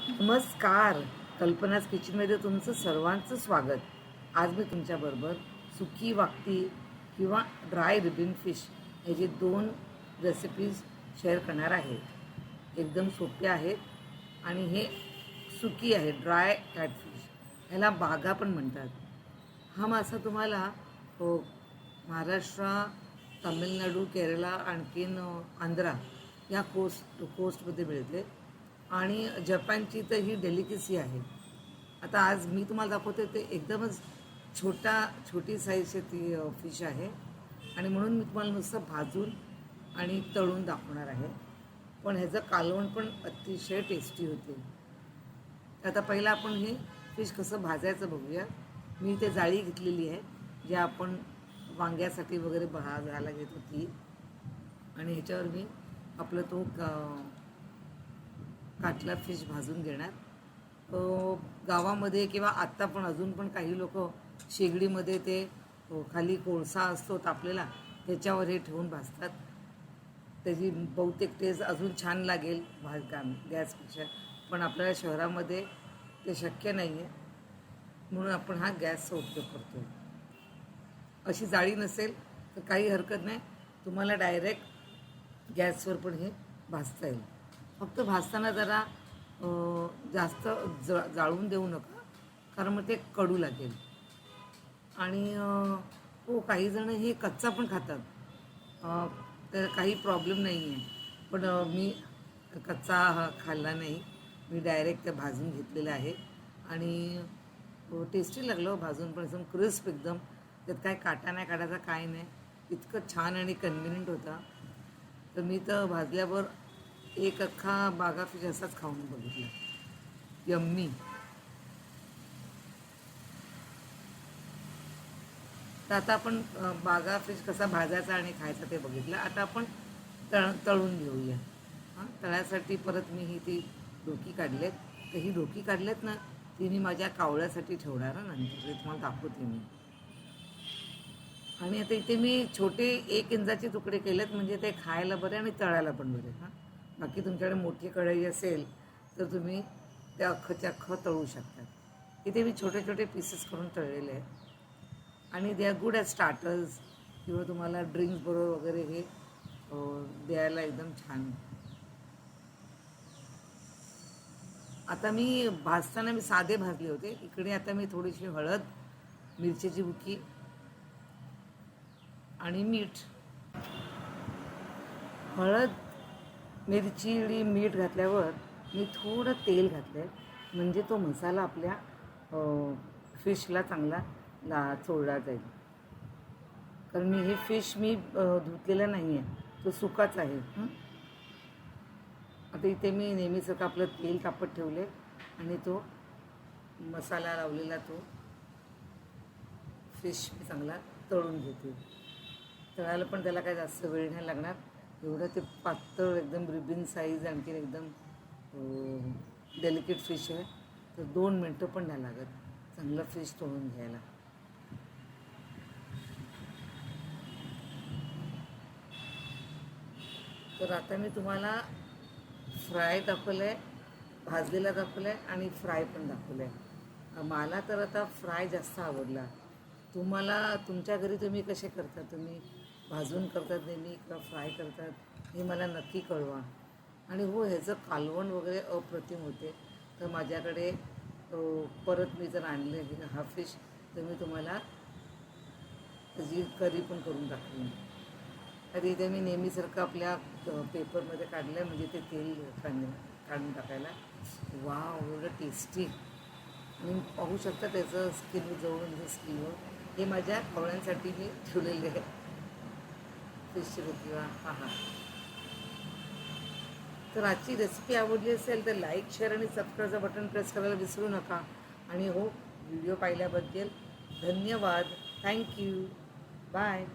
नमस्कार. कल्पनाज किचनमध्ये तुमचं सर्वांचं स्वागत. आज मी तुमच्याबरोबर सुकी वाकटी किंवा ड्राय रिबिन फिश ह्याचे 2 रेसिपीज शेअर करणार आहे. एकदम सोप्या आहेत आणि हे सुकी आहे, ड्राय कॅटफिश. ह्याला बागा पण म्हणतात. हा मासा तुम्हाला महाराष्ट्र, तामिळनाडू, केरळा, आणखीन आंध्रा या कोस्टमध्ये मिळते आणि जपानची तर ही डेलिकेसी आहे. आता आज मी तुम्हाला दाखवते ते एकदमच छोटी साईजची ती फिश आहे आणि म्हणून मी तुम्हाला नुसतं भाजून आणि तळून दाखवणार आहे. पण ह्याचं कालवण पण अतिशय टेस्टी होते. आता पहिला आपण हे फिश कसं भाजायचं बघूया. मी ते जाळी घेतलेली आहे, जे आपण वांग्यासाठी वगैरे भाजायला घेत होती, आणि ह्याच्यावर मी आपलं तो काटला फिश भाजून घेणार. गावामध्ये किंवा आत्ता पण अजून पण काही लोक शेगडीमध्ये ते खाली कोळसा असतो तापलेला, त्याच्यावर हे ठेवून भाजतात. त्याची बहुतेक टेस्ट अजून छान लागेल गॅसपेक्षा. पण आपल्याला शहरामध्ये ते शक्य नाही आहे, म्हणून आपण हा गॅसचा उपयोग करतो. अशी जाळी नसेल तर काही हरकत नाही, तुम्हाला डायरेक्ट गॅसवर पण हे भाजता येईल. फक्त भाजताना जरा जास्त जाळून देऊ नका, कारण मग ते कडू लागेल. आणि काही जण हे कच्चा पण खातात, तर काही प्रॉब्लेम नाही आहे. पण मी कच्चा खाल्ला नाही, मी डायरेक्ट ते भाजून घेतलेलं आहे आणि टेस्टी लागलं भाजून पण. एकदम क्रिस्प, एकदम त्यात काय काटा नाही काढायचा, काय नाही. इतकं छान आणि कन्व्हिनियंट होता. तर मी तर भाजल्यावर एक अख्खा बागा फिश असाच खाऊन बघितला. यम्मी. तर आता आपण बागा फिश कसा भाजायचा आणि खायचा ते बघितलं. आता आपण तळून घेऊया. तळ्यासाठी परत मी ती डोकी काढलेत. तर ही डोकी काढलेत ना, ती मी माझ्या कावळ्यासाठी ठेवणार नंतर, ते तुम्हाला दाखवते मी. आणि आता इथे मी छोटे 1 इंचाचे तुकडे केलेत, म्हणजे ते खायला बरे आणि तळायला पण बरे. बाकी तुमच्याकडे मोठी कढई असेल तर तुम्ही ते अख्खच्या अख्खं तळू शकता. इथे मी छोटे छोटे पीसेस करून तळलेले आहेत आणि they are good as starters, किंवा तुम्हाला ड्रिंक्स बरोबर वगैरे हे द्यायला एकदम छान. आता मी भाजताना मी साधे भाजले होते. इकडे आता मी थोडीशी हळद, मिरच्याची बुकी आणि मीठ, हळद, मिरची आणि मीठ घातल्यावर मी थोडं तेल घातलं आहे, म्हणजे तो मसाला आपल्या फिशला चांगला चोळला जाईल. कारण मी हे फिश धुतलेलं नाही आहे, तो सुकाच आहे. आता इथे मी नेहमीचं आपलं तेल तापत ठेवले आणि तो मसाला लावलेला तो फिश मी चांगला तळून घेते. तळायला पण त्याला काय जास्त वेळ नाही लागणार. एवढं ते पातळ एकदम रिबिन साईज, आणखीन एकदम डेलिकेट फिश आहे, तर 2 मिनटं पण नाही लागत चांगलं फिश तळून घ्यायला. तर आता मी तुम्हाला फ्राय दाखवलं आहे, भाजलेला दाखवलं आहे आणि फ्राय पण दाखवलं आहे. मला तर आता फ्राय जास्त आवडला. तुम्हाला तुमच्या घरी तुम्ही कसे करता, तुम्ही भाजून करतात नेहमी किंवा फ्राय करतात, हे मला नक्की कळवा. आणि ह्याचं कालवण वगैरे अप्रतिम होते. तर माझ्याकडे परत मी जर आणले हा फिश, तर मी तुम्हाला त्याची करी पण करून दाखवेन. तर इथे मी नेहमीसारखं आपल्या पेपरमध्ये काढलं आहे, म्हणजे ते तेल काढून टाकायला. वाव, एवढं टेस्टी. आणि पाहू शकता त्याचं स्किन जवळून, हे स्किनवर, हे माझ्या कावळ्यांसाठी मी ठेवलेले आहे फिशची बुकी. हां. तर आजची रेसिपी आवडली असेल तर लाईक, शेअर आणि सबस्क्राईबचं बटन प्रेस करायला विसरू नका. आणि व्हिडिओ पाहिल्याबद्दल धन्यवाद. थँक्यू. बाय.